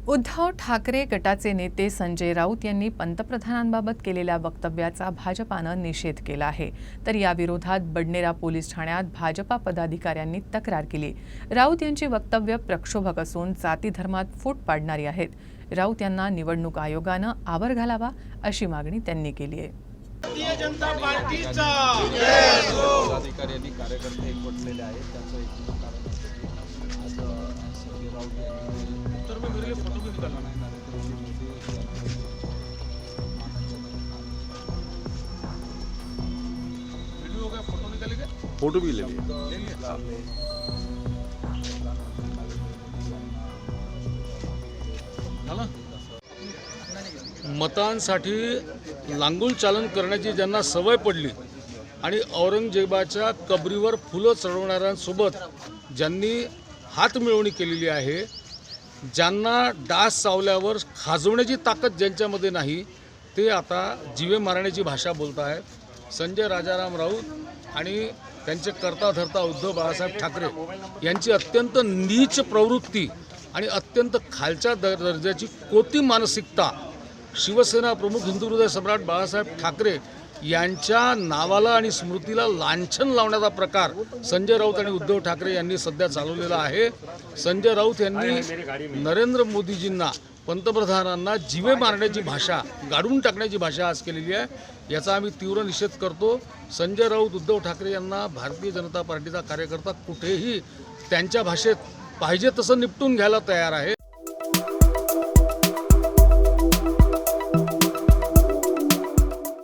उद्धव ठाकरे गटाचे नेते संजय राऊत यांनी पंतप्रधानांबाबत केलेल्या वक्तव्याचा भाजपानं निषेध केला आहे। तर या विरोधात बडनेरा पोलीस ठाण्यात भाजपा पदाधिकाऱ्यांनी तक्रार केली। राऊत यांची वक्तव्य प्रक्षोभक असून जाती धर्मात फूट पाडणारी आहेत। राऊत यांना निवडणूक आयोगानं आवर घालावा अशी मागणी त्यांनी केली आहे। भारतीय जनता पार्टीचा पदाधिकारी कार्यकर्ते एकवटलेले आहेत। त्याचं एक कारण आज संजय राऊत यांनी तर मी घरी फोटो भी निकालना है। वीडियो हो गया, फोटो निकालेगा, फोटो भी ले लिया। मतांसाठी लांगुल चालन करण्याची ज्यांना सवय पडली आणि औरंगजेबाच्या कबरीवर फुलं चढवणाऱ्यांसोबत ज्यांनी हात मिळवणी केलेली आहे, ज्यांना डास चावल्यावर खाजवण्याची ताकद ज्यांच्यामध्ये नाही, ते आता जीवे मारण्याची भाषा बोलत आहेत। संजय राजाराम राऊत आणि त्यांचे करता धरता उद्धव बाळासाहेब ठाकरे यांची अत्यंत नीच प्रवृत्ती आणि अत्यंत खालच्या दर्जाची कोती मानसिकता शिवसेना प्रमुख हिंदू हृदय सम्राट बाळासाहेब ठाकरे यांच्या नावाला आणि स्मृतीला लांछन लावण्याचा प्रकार संजय राऊत आणि उद्धव ठाकरे यांनी सध्या चालवलेला आहे। संजय राऊत यांनी नरेंद्र मोदीजींना, पंतप्रधानांना जीवे मारण्याची भाषा, गाडून टाकण्याची भाषा आज केलेली आहे। याचा आम्ही तीव्र निषेध करतो। संजय राऊत, उद्धव ठाकरे यांना भारतीय जनता पार्टीचा कार्यकर्ता कुठेही त्यांच्या भाषेत पाहिजे तसं निपटून घ्यायला तयार आहे।